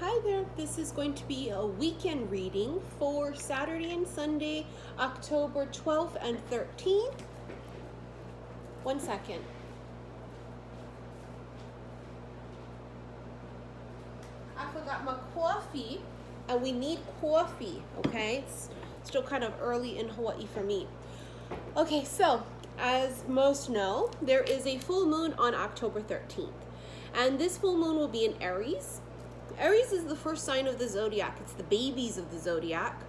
Hi there, this is going to be a weekend reading for Saturday and Sunday, October 12th and 13th. 1 second. I forgot my coffee, and we need coffee, okay? It's still kind of early in Hawaii for me. Okay, so as most know, there is a full moon on October 13th, and this full moon will be in Aries. Aries is the first sign of the zodiac. It's the babies of the zodiac.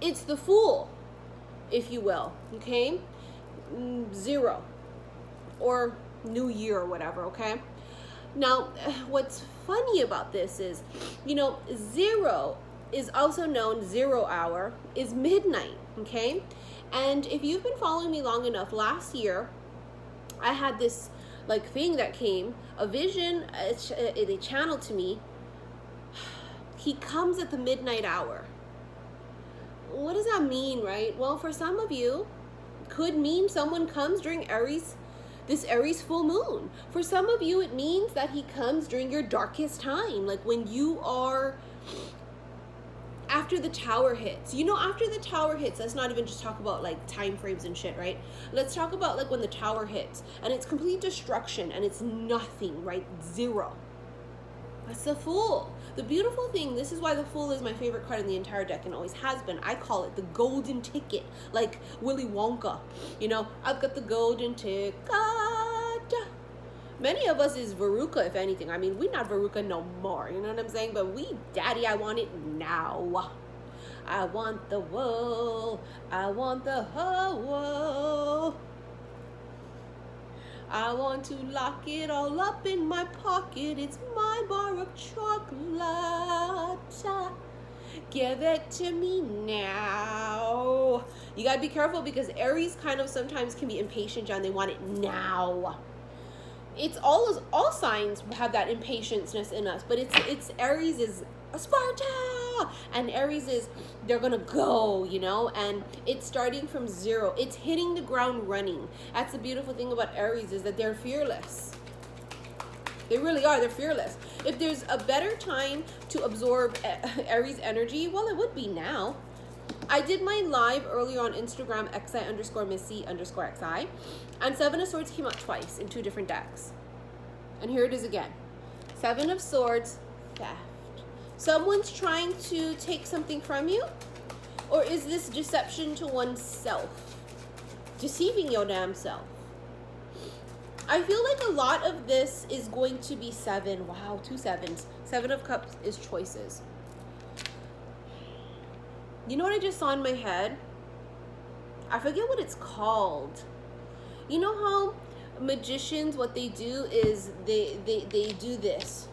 It's the Fool, if you will, okay? Zero, or New Year or whatever, okay? Now, what's funny about this is, zero is also known, 0 hour, is midnight, okay? And if you've been following me long enough, last year, I had this, thing that came, a vision, they channeled to me. He comes at the midnight hour. What does that mean, right? Well, for some of you, could mean someone comes during this Aries full moon. For some of you, it means that he comes during your darkest time, like when you are after the tower hits. After the tower hits, let's not even just talk about time frames and shit, right? Let's talk about when the tower hits and it's complete destruction and it's nothing, right? Zero. That's the Fool. The beautiful thing, this is why the Fool is my favorite card in the entire deck and always has been. I call it the golden ticket, like Willy Wonka. I've got the golden ticket. Many of us is Veruca, if anything. I mean, we're not Veruca no more, you know what I'm saying? But daddy, I want it now. I want the wool. I want the whole wool. I want to lock it all up in my pocket. It's my bar of chocolate. Give it to me now. You gotta be careful because Aries kind of sometimes can be impatient, John. They want it now. It's all signs have that impatientness in us, but it's Aries is a Sparta, and Aries is they're gonna go, and it's starting from zero. It's hitting the ground running. That's the beautiful thing about Aries is that they're fearless. They really are. They're fearless. If there's a better time to absorb Aries energy, well, it would be now. I did my live earlier on Instagram, xi_missy_xi, and Seven of Swords came out twice in 2 different decks. And here it is again. 7 of Swords, theft. Someone's trying to take something from you? Or is this deception to oneself? Deceiving your damn self. I feel like a lot of this is going to be 7. Wow, 2 sevens. 7 of Cups is choices. You know what I just saw in my head? I forget what it's called. You know how magicians, what they do is they do this.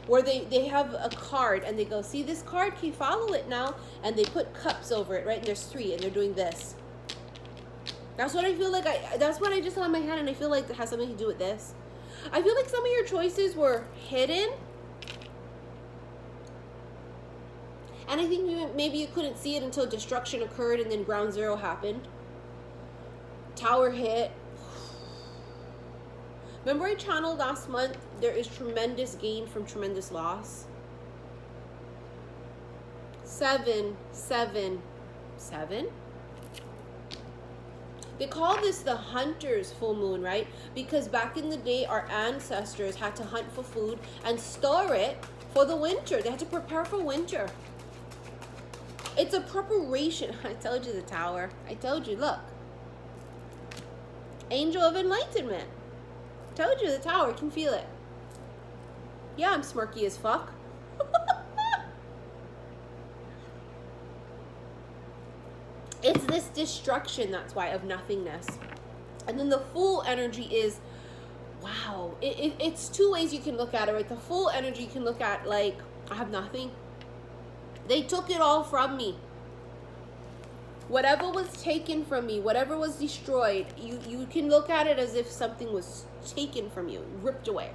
Where they have a card and they go, see this card, can you follow it now? And they put cups over it, right? And there's 3 and they're doing this. That's what I feel like. That's what I just saw in my head, and I feel like it has something to do with this. I feel like some of your choices were hidden. And I think maybe you couldn't see it until destruction occurred and then ground zero happened. Tower hit. Remember I channeled last month, there is tremendous gain from tremendous loss. 7, 7, 7. They call this the hunter's full moon, right? Because back in the day, our ancestors had to hunt for food and store it for the winter. They had to prepare for winter. It's a preparation. I told you the Tower. I told you, look. Angel of Enlightenment. Told you the Tower, I can feel it. Yeah, I'm smirky as fuck. It's this destruction, that's why, of nothingness. And then the Fool energy is, wow. It's 2 ways you can look at it, right? The Fool energy you can look at like, I have nothing. They took it all from me. Whatever was taken from me, whatever was destroyed, you can look at it as if something was taken from you, ripped away.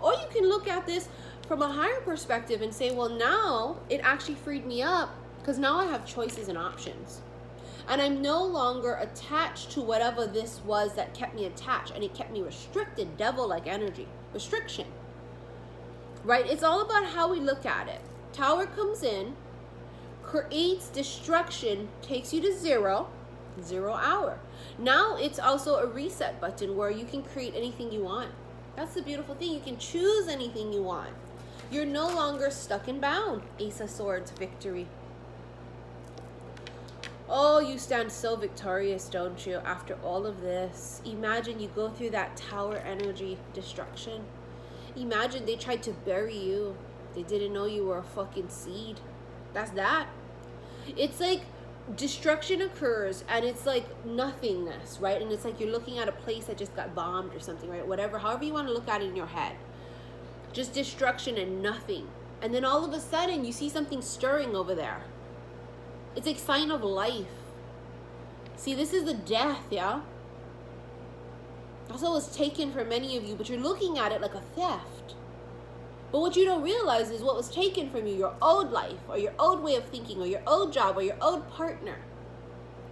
Or you can look at this from a higher perspective and say, well, now it actually freed me up because now I have choices and options. And I'm no longer attached to whatever this was that kept me attached, and it kept me restricted, devil-like energy, restriction. right? It's all about how we look at it. Tower comes in, creates destruction, takes you to 0 hour. Now it's also a reset button where you can create anything you want. That's the beautiful thing. You can choose anything you want. You're no longer stuck and bound. Ace of Swords, victory. Oh, you stand so victorious, don't you, after all of this? Imagine you go through that Tower energy, destruction. Imagine they tried to bury you. They didn't know you were a fucking seed. That's that. It's like destruction occurs and it's like nothingness, right? And it's like you're looking at a place that just got bombed or something, right? Whatever, however you want to look at it in your head. Just destruction and nothing. And then all of a sudden you see something stirring over there. It's like sign of life. See, this is the death, yeah? That's what was taken for many of you, but you're looking at it like a theft. But what you don't realize is what was taken from you, your old life, or your old way of thinking, or your old job, or your old partner,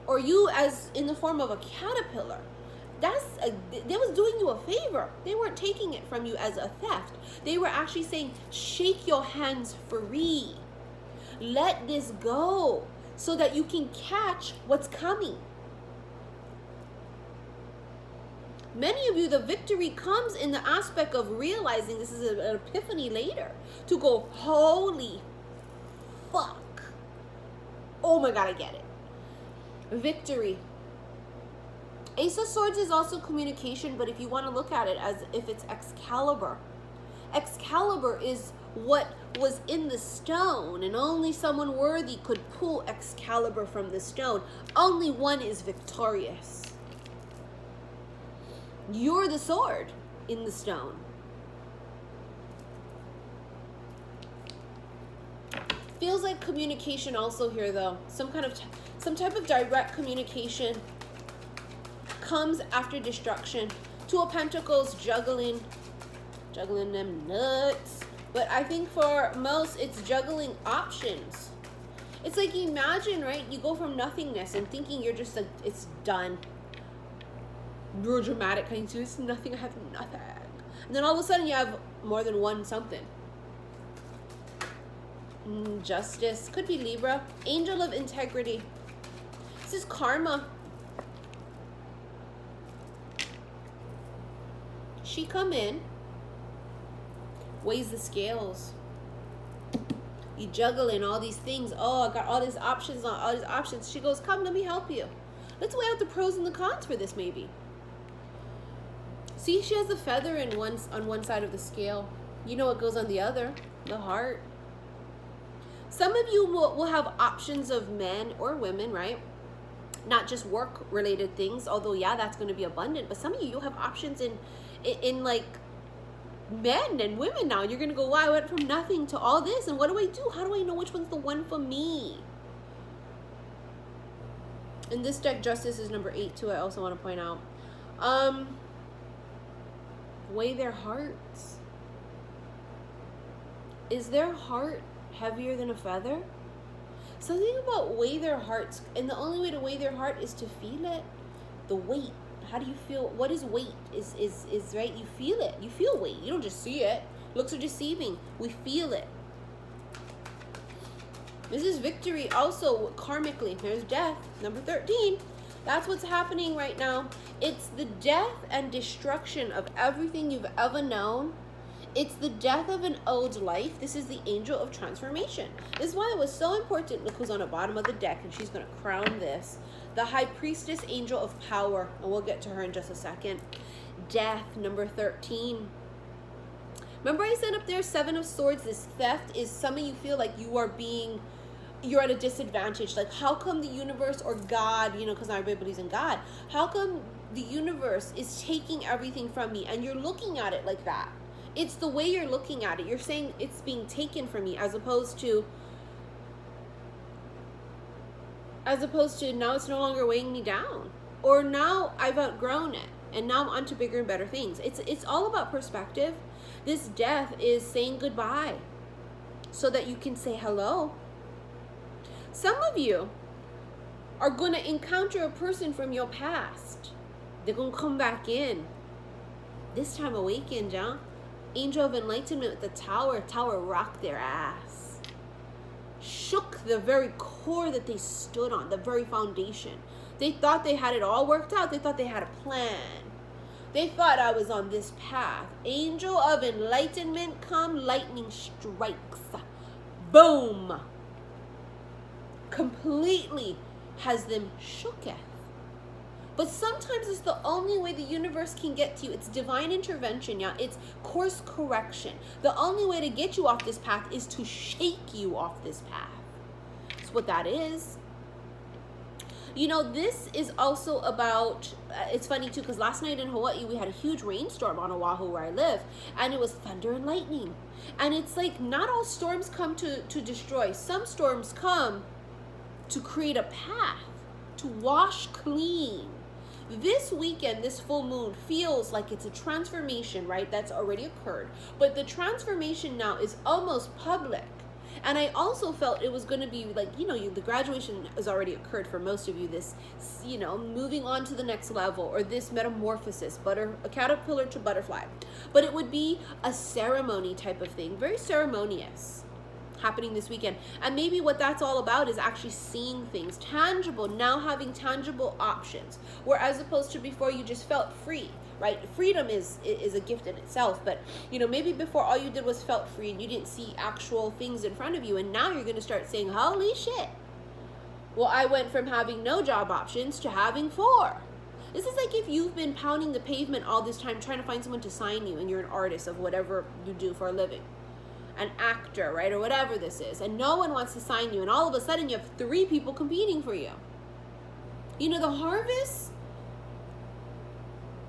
or you as in the form of a caterpillar. They was doing you a favor. They weren't taking it from you as a theft. They were actually saying, shake your hands free. Let this go so that you can catch what's coming. Many of you, the victory comes in the aspect of realizing this is an epiphany later. To go, holy fuck. Oh my God, I get it. Victory. Ace of Swords is also communication, but if you want to look at it as if it's Excalibur. Excalibur is what was in the stone, and only someone worthy could pull Excalibur from the stone. Only one is victorious. You're the sword in the stone. Feels like communication also here though. Some type of direct communication comes after destruction. Two of Pentacles, juggling them nuts. But I think for most, it's juggling options. It's like, imagine, right? You go from nothingness and thinking you're just like, it's done. You're dramatic, kind of, it's nothing, I have nothing. And then all of a sudden you have more than one something. Justice, could be Libra. Angel of integrity. This is karma. She come in, weighs the scales. You juggling all these things. Oh, I got all these options. She goes, come, let me help you. Let's weigh out the pros and the cons for this maybe. See, she has a feather on one side of the scale. You know what goes on the other? The heart. Some of you will have options of men or women, right? Not just work-related things, although, yeah, that's going to be abundant. But some of you have options in like men and women now. You're going to go, wow, I went from nothing to all this. And what do I do? How do I know which one's the one for me? In this deck, Justice is number 8 too. I also want to point out. Weigh their hearts. Is their heart heavier than a feather? Something about weigh their hearts, and the only way to weigh their heart is to feel it. The weight. How do you feel? What is weight? Is right? You feel it. You feel weight. You don't just see it. Looks are deceiving. We feel it. This is victory also karmically. There's death. Number 13. That's what's happening right now. It's the death and destruction of everything you've ever known. It's the death of an old life. This is the angel of transformation. This is why it was so important. Look who's on the bottom of the deck, and she's going to crown this. The High Priestess, angel of power. And we'll get to her in just a second. Death, number 13. Remember I said up there, 7 of Swords, this theft is some of you feel like you're at a disadvantage. Like, how come the universe or God, you know, because everybody believes in God, how come the universe is taking everything from me? And you're looking at it like that. It's the way you're looking at it. You're saying it's being taken from me, as opposed to now it's no longer weighing me down, or now I've outgrown it and now I'm on to bigger and better things. It's all about perspective. This death is saying goodbye so that you can say hello. Some of you are going to encounter a person from your past. They're going to come back in. This time awakened, huh? Angel of Enlightenment with the Tower. Tower rocked their ass. Shook the very core that they stood on, the very foundation. They thought they had it all worked out. They thought they had a plan. They thought I was on this path. Angel of Enlightenment come, lightning strikes. Boom. Completely has them shooketh. But sometimes it's the only way the universe can get to you. It's divine intervention, yeah. It's course correction. The only way to get you off this path is to shake you off this path. That's what that is. You know, this is also about, it's funny too, because last night in Hawaii, we had a huge rainstorm on Oahu where I live, and it was thunder and lightning. And it's like, not all storms come to destroy. Some storms come to create a path, to wash clean. This weekend, this full moon feels like it's a transformation, right? That's already occurred. But the transformation now is almost public. And I also felt it was going to be like, you know, the graduation has already occurred for most of you. This, you know, moving on to the next level, or this metamorphosis, a caterpillar to butterfly. But it would be a ceremony type of thing, very ceremonious, happening this weekend. And maybe what that's all about is actually seeing things tangible, now having tangible options, where as opposed to before you just felt free, right? Freedom is a gift in itself, but you know, maybe before all you did was felt free and you didn't see actual things in front of you, and now you're going to start saying, holy shit, well, I went from having no job options to having 4. This is like if you've been pounding the pavement all this time trying to find someone to sign you, and you're an artist of whatever you do for a living, an actor, right, or whatever this is, and no one wants to sign you, and all of a sudden you have 3 people competing for you. You know, the harvest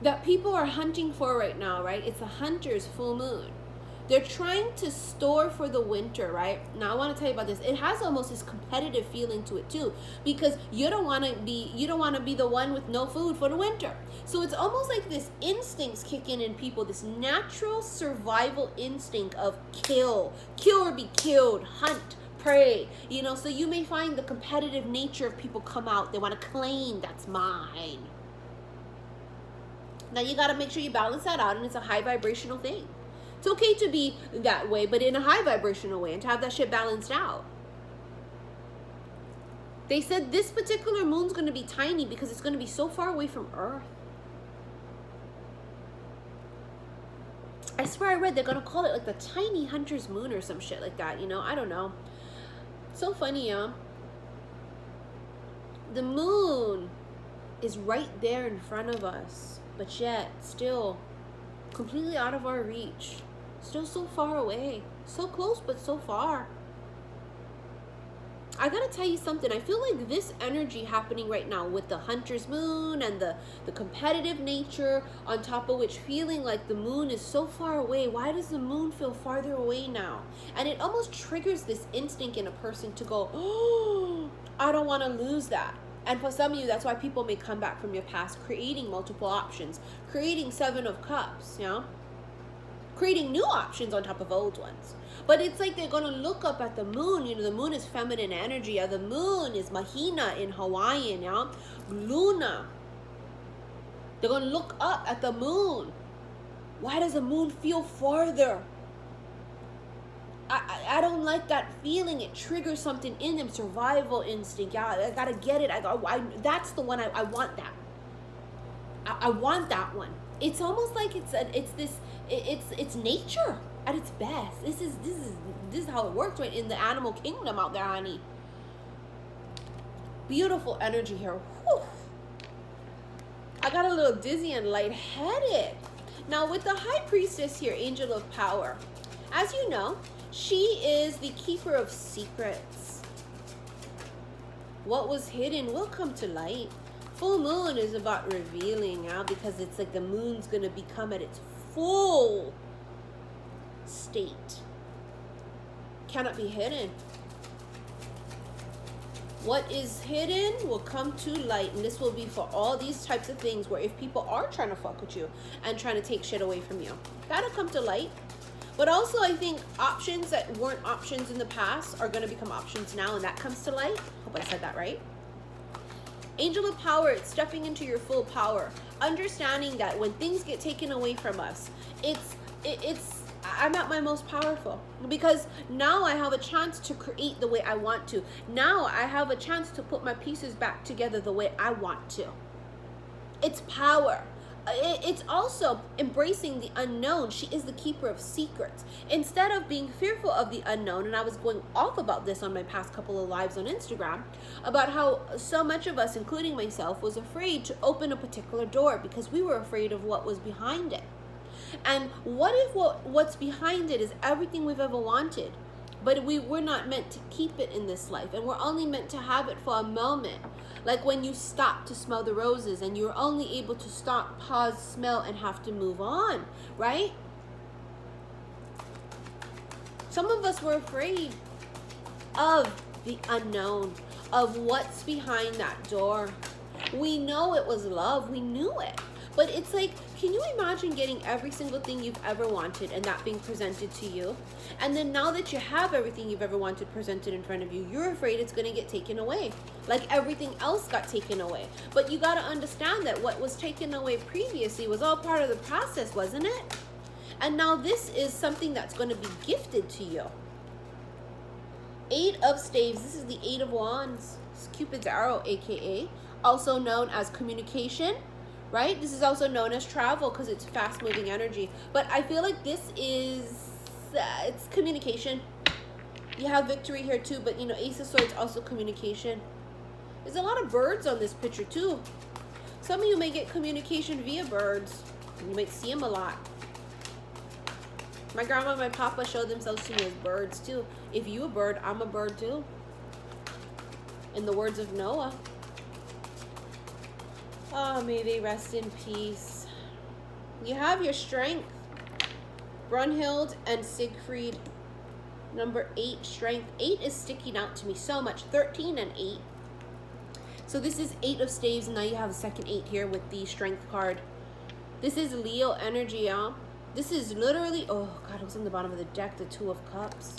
that people are hunting for right now, right? It's a hunter's full moon. They're trying to store for the winter, right? Now I want to tell you about this. It has almost this competitive feeling to it too, because you don't want to be the one with no food for the winter. So it's almost like this instincts kick in people, this natural survival instinct of kill or be killed, hunt, prey, you know. So you may find the competitive nature of people come out. They want to claim, that's mine. Now you got to make sure you balance that out, and it's a high vibrational thing. It's okay to be that way, but in a high vibrational way, and to have that shit balanced out. They said this particular moon's going to be tiny because it's going to be so far away from Earth. I swear I read they're going to call it like the tiny hunter's moon or some shit like that, you know? I don't know. So funny, yeah? The moon is right there in front of us, but yet still completely out of our reach. Still so far away. So close, but so far. I gotta tell you something. I feel like this energy happening right now with the hunter's moon and the competitive nature, on top of which feeling like the moon is so far away. Why does the moon feel farther away now? And it almost triggers this instinct in a person to go, oh, I don't want to lose that. And for some of you, that's why people may come back from your past, creating multiple options, creating 7 of Cups, you know, creating new options on top of old ones. But it's like they're going to look up at the moon. You know, the moon is feminine energy. Yeah, the moon is Mahina in Hawaiian, yeah? Luna. They're going to look up at the moon. Why does the moon feel farther? I don't like that feeling. It triggers something in them. Survival instinct. Yeah, I got to get it. That's the one. I want that. I want that one. It's almost like it's nature at its best. This is how it works, right? In the animal kingdom out there, honey. Beautiful energy here. Whew. I got a little dizzy and lightheaded. Now with the High Priestess here, Angel of Power, as you know, she is the keeper of secrets. What was hidden will come to light. Full moon is about revealing now, because it's like the moon's going to become at its full state. Cannot be hidden. What is hidden will come to light, and this will be for all these types of things where if people are trying to fuck with you and trying to take shit away from you, that'll come to light. But also I think options that weren't options in the past are going to become options now, and that comes to light. Hope I said that right. Angel of Power, it's stepping into your full power. Understanding that when things get taken away from us, it's I'm at my most powerful, because now I have a chance to create the way I want to. Now I have a chance to put my pieces back together the way I want to. It's power. It's also embracing the unknown. She is the keeper of secrets. Instead of being fearful of the unknown, and I was going off about this on my past couple of lives on Instagram, about how so much of us, including myself, was afraid to open a particular door because we were afraid of what was behind it. And what if what's behind it is everything we've ever wanted, but we're not meant to keep it in this life, and we're only meant to have it for a moment. Like when you stop to smell the roses and you're only able to stop, pause, smell, and have to move on, right? Some of us were afraid of the unknown, of what's behind that door. We know it was love, we knew it. But it's like, can you imagine getting every single thing you've ever wanted and that being presented to you? And then now that you have everything you've ever wanted presented in front of you, you're afraid it's going to get taken away. Like everything else got taken away. But you got to understand that what was taken away previously was all part of the process, wasn't it? And now this is something that's going to be gifted to you. 8 of Staves. This is the 8 of Wands. It's Cupid's arrow, aka also known as communication. Right? This is also known as travel because it's fast-moving energy. But I feel like this is, it's communication. You have victory here too, but you know, Ace of Swords also communication. There's a lot of birds on this picture too. Some of you may get communication via birds. You might see them a lot. My grandma and my papa showed themselves to me as birds too. If you a bird, I'm a bird too. In the words of Noah. Oh, may they rest in peace. You have your strength. Brunhild and Siegfried. Number 8, strength. 8 is sticking out to me so much. 13 and 8. So this is 8 of Staves, and now you have a second 8 here with the strength card. This is Leo energy, y'all. This is literally, oh God, it was on the bottom of the deck, the 2 of Cups.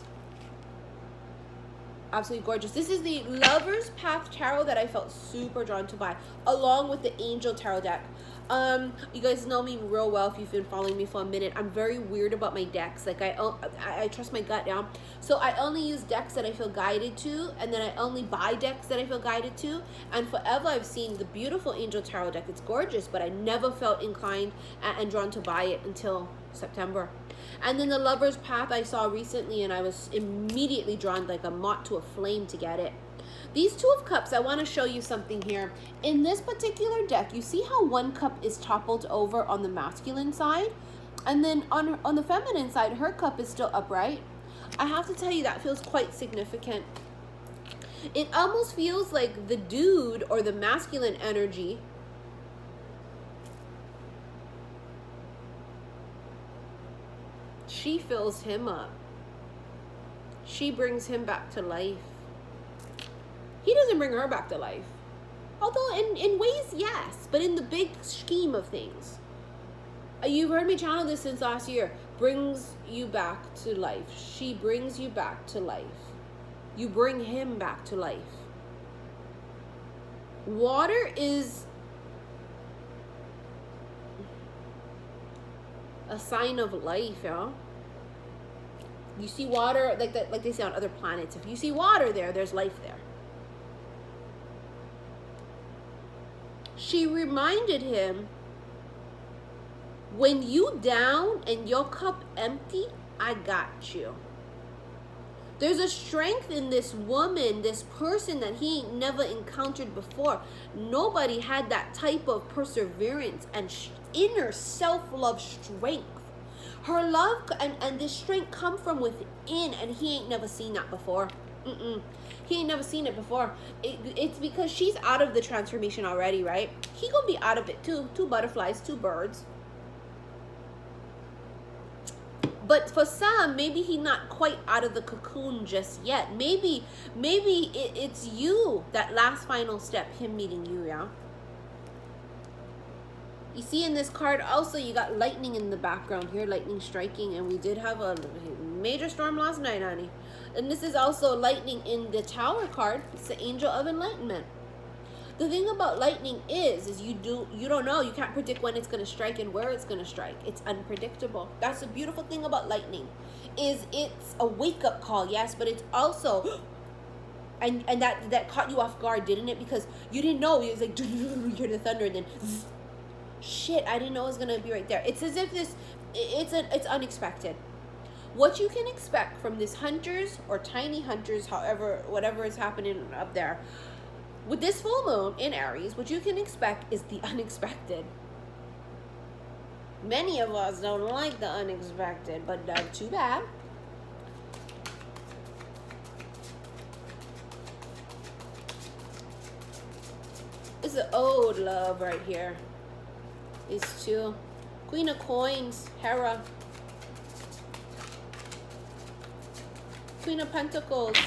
Absolutely gorgeous. This is the Lover's Path Tarot that I felt super drawn to buy, along with the Angel Tarot deck. You guys know me real well if you've been following me for a minute. I'm very weird about my decks. Like I trust my gut now. So I only use decks that I feel guided to, and then I only buy decks that I feel guided to. And forever I've seen the beautiful Angel Tarot deck. It's gorgeous, but I never felt inclined and drawn to buy it until September. And then the Lover's Path I saw recently, and I was immediately drawn like a moth to a flame to get it. These 2 of Cups, I want to show you something here. In this particular deck, you see how one cup is toppled over on the masculine side? And then on the feminine side, her cup is still upright. I have to tell you, that feels quite significant. It almost feels like the dude or the masculine energy she fills him up. She brings him back to life. He doesn't bring her back to life. Although in ways, yes. But in the big scheme of things. You've heard me channel this since last year. Brings you back to life. She brings you back to life. You bring him back to life. Water is a sign of life, y'all. You see water, like they say on other planets. If you see water there, there's life there. She reminded him, when you down and your cup empty, I got you. There's a strength in this woman, this person that he ain't never encountered before. Nobody had that type of perseverance and inner self-love strength. Her love and this strength come from within, and he ain't never seen that before. He ain't never seen it before. It's because she's out of the transformation already, right? He gonna be out of it too. 2 butterflies, 2 birds. But for some, maybe he's not quite out of the cocoon just yet. Maybe it's you, that last final step, him meeting you, yeah? You see in this card also, you got lightning in the background here, lightning striking, and we did have a major storm last night, honey. And this is also lightning in the Tower card. It's the Angel of Enlightenment. The thing about lightning is you don't know. You can't predict when it's going to strike and where it's going to strike. It's unpredictable. That's the beautiful thing about lightning, is it's a wake-up call, yes, but it's also, and that caught you off guard, didn't it? Because you didn't know. It was like, you hear the thunder, and then, shit, I didn't know it was going to be right there. It's as if it's unexpected. What you can expect from this hunters or tiny hunters, whatever is happening up there, with this full moon in Aries, what you can expect is the unexpected. Many of us don't like the unexpected, but too bad. It's an old love right here. These two. Queen of Coins, Hera. Queen of Pentacles.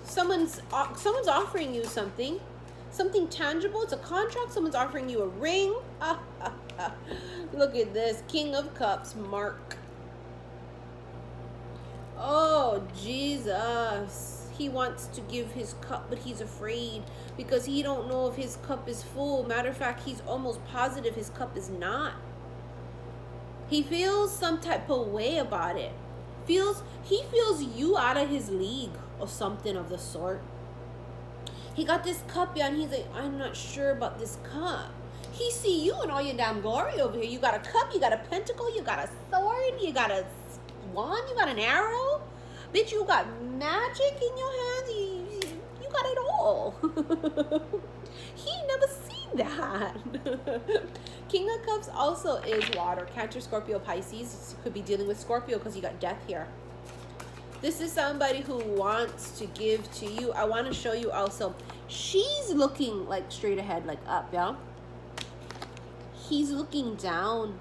Someone's offering you something tangible. It's a contract. Someone's offering you a ring. Look at this. King of Cups, Mark. Oh, Jesus. He wants to give his cup, but he's afraid because he don't know if his cup is full. Matter of fact, he's almost positive his cup is not. He feels some type of way about it. He feels you out of his league or something of the sort. He got this cup, yeah, and he's like, I'm not sure about this cup. He see you in all your damn glory over here. You got a cup, you got a pentacle, you got a sword, you got a wand, you got an arrow. Bitch, you got magic in your hands. You got it all. He never seen that. King of Cups also is water. Cancer, Scorpio, Pisces. Could be dealing with Scorpio because you got death here. This is somebody who wants to give to you. I want to show you also. She's looking like straight ahead, like up, yeah? He's looking down.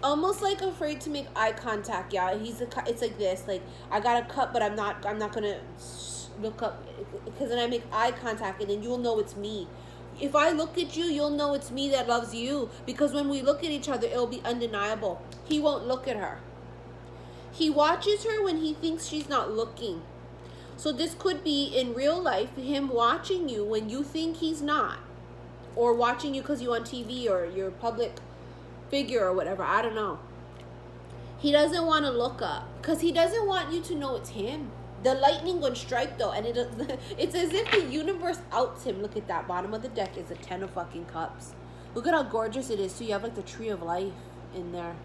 Almost like afraid to make eye contact, yeah? It's like this. Like, I got a cup, but I'm not going to look up. Because then I make eye contact, and then you'll know it's me. If I look at you, you'll know it's me that loves you. Because when we look at each other, it'll be undeniable. He won't look at her. He watches her when he thinks she's not looking. So this could be in real life, him watching you when you think he's not. Or watching you because you're on TV or you're a public figure or whatever. I don't know. He doesn't want to look up because he doesn't want you to know it's him. The lightning gonna strike though, and it's as if the universe outs him. Look at that. Bottom of the deck is a 10 of fucking cups. Look at how gorgeous it is too. You have like the tree of life in there.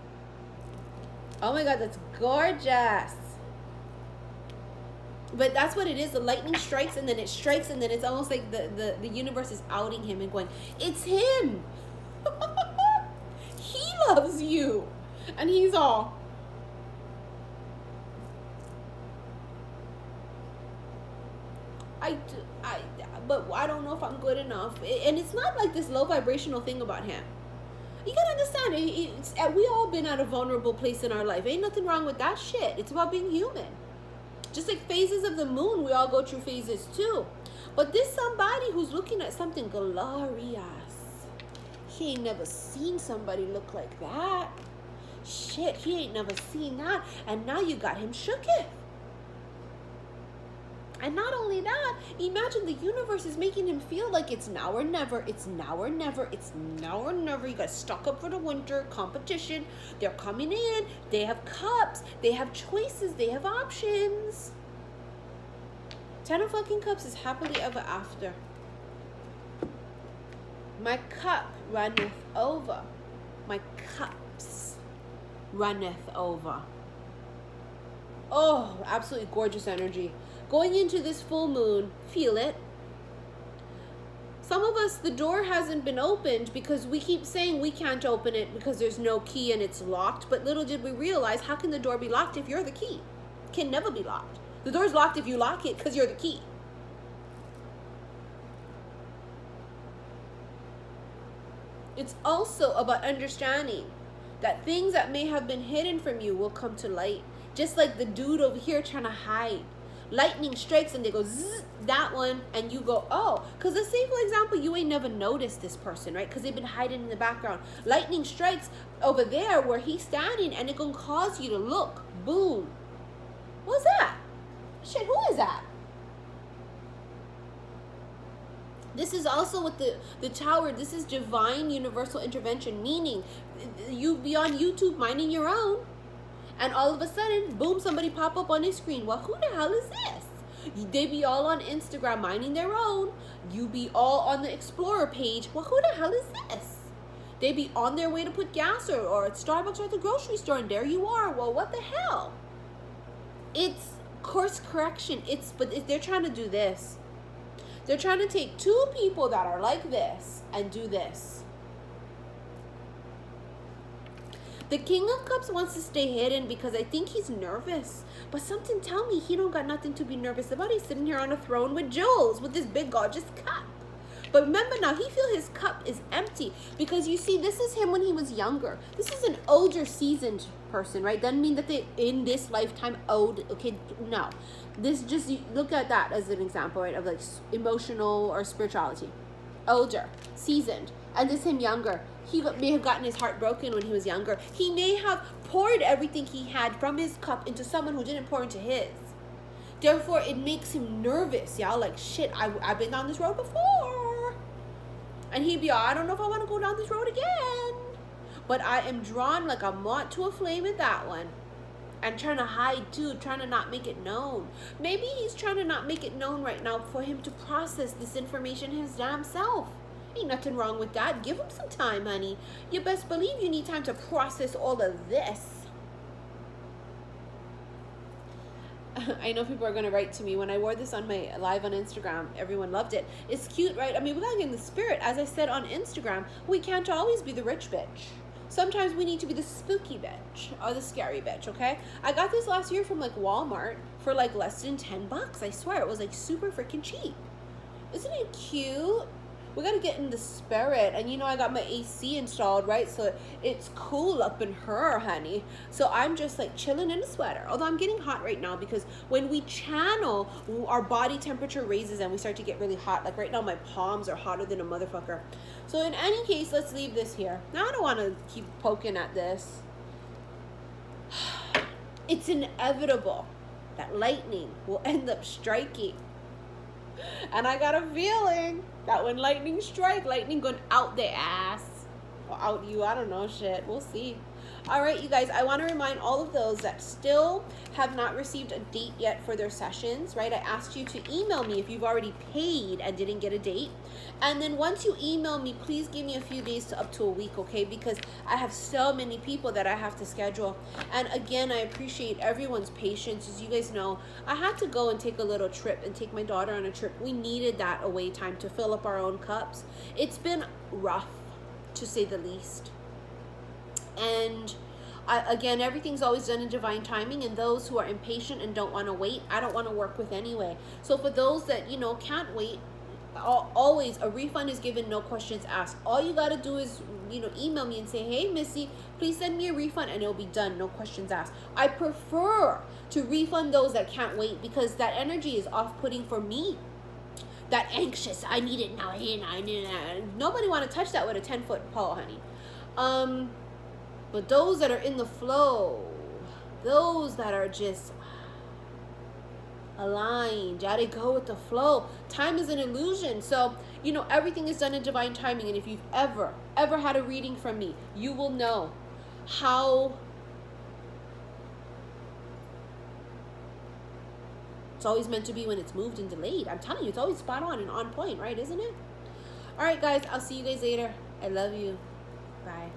Oh my God, that's gorgeous. But that's what it is. The lightning strikes and then it strikes and then it's almost like the universe is outing him and going, it's him. He loves you. And he's all, but I don't know if I'm good enough. And it's not like this low vibrational thing about him. You gotta understand, we all been at a vulnerable place in our life. Ain't nothing wrong with that shit. It's about being human. Just like phases of the moon, we all go through phases too. But this somebody who's looking at something glorious. He ain't never seen somebody look like that. Shit, he ain't never seen that. And now you got him shooketh. And not only that, imagine the universe is making him feel like it's now or never. It's now or never. It's now or never. You got stock up for the winter competition. They're coming in. They have cups. They have choices. They have options. 10 of fucking cups is happily ever after. My cup runneth over. My cups runneth over. Oh, absolutely gorgeous energy. Going into this full moon, feel it. Some of us, the door hasn't been opened because we keep saying we can't open it because there's no key and it's locked. But little did we realize, how can the door be locked if you're the key? It can never be locked. The door's locked if you lock it because you're the key. It's also about understanding that things that may have been hidden from you will come to light. Just like the dude over here trying to hide. Lightning strikes and they go zzz, that one, and you go, oh. Because let's say, for example, you ain't never noticed this person, right? Because they've been hiding in the background. Lightning strikes over there where he's standing and it gonna cause you to look. Boom. What's that? Shit, who is that? This is also with the Tower. This is divine universal intervention, meaning you be on YouTube minding your own, and all of a sudden, boom, somebody pop up on his screen. Well, who the hell is this? They be all on Instagram minding their own. You be all on the Explorer page. Well, who the hell is this? They be on their way to put gas or at Starbucks or at the grocery store, and there you are. Well, what the hell? It's course correction. But they're trying to do this. They're trying to take two people that are like this and do this. The King of Cups wants to stay hidden because I think he's nervous. But something tell me he don't got nothing to be nervous about. He's sitting here on a throne with jewels, with this big gorgeous cup. But remember now, he feel his cup is empty. Because you see, this is him when he was younger. This is an older, seasoned person, right? Doesn't mean that they, in this lifetime, old. Okay, no. This just, look at that as an example, right? Of like emotional or spirituality. Older, seasoned. And this him younger. He may have gotten his heart broken when he was younger. He may have poured everything he had from his cup into someone who didn't pour into his. Therefore, it makes him nervous, y'all. Like, shit, I've been down this road before. And he'd be, I don't know if I want to go down this road again. But I am drawn like a moth to a flame in that one. And trying to hide too, trying to not make it known. Maybe he's trying to not make it known right now for him to process this information his damn self. Ain't nothing wrong with that. Give him some time, honey. You best believe you need time to process all of this. I know people are going to write to me. When I wore this on my live on Instagram, everyone loved it. It's cute, right? I mean, we got to get in the spirit. As I said on Instagram, we can't always be the rich bitch. Sometimes we need to be the spooky bitch or the scary bitch, okay? I got this last year from like Walmart for like less than $10. I swear, it was like super freaking cheap. Isn't it cute? We got to get in the spirit. And you know, I got my AC installed, right? So it's cool up in her, honey. So I'm just like chilling in a sweater. Although I'm getting hot right now because when we channel, our body temperature raises and we start to get really hot. Like right now, my palms are hotter than a motherfucker. So in any case, let's leave this here. Now I don't want to keep poking at this. It's inevitable that lightning will end up striking. And I got a feeling that when lightning strike, lightning going out the ass or out you, I don't know, shit, we'll see. All right, you guys, I want to remind all of those that still have not received a date yet for their sessions, right? I asked you to email me if you've already paid and didn't get a date. And then once you email me, please give me a few days to up to a week, okay? Because I have so many people that I have to schedule. And again, I appreciate everyone's patience. As you guys know, I had to go and take a little trip and take my daughter on a trip. We needed that away time to fill up our own cups. It's been rough, to say the least. And again, everything's always done in divine timing, and those who are impatient and don't want to wait, I don't want to work with anyway. So for those that, you know, can't wait, always a refund is given, no questions asked. All you got to do is, you know, email me and say, hey, Missy, please send me a refund, and it'll be done, no questions asked. I prefer to refund those that can't wait because that energy is off-putting for me. That anxious, I need it now, I need it. Nobody want to touch that with a 10-foot pole, honey. But those that are in the flow, those that are just aligned, gotta go with the flow. Time is an illusion. So, you know, everything is done in divine timing. And if you've ever had a reading from me, you will know how it's always meant to be when it's moved and delayed. I'm telling you, it's always spot on and on point, right? Isn't it? All right, guys, I'll see you guys later. I love you. Bye.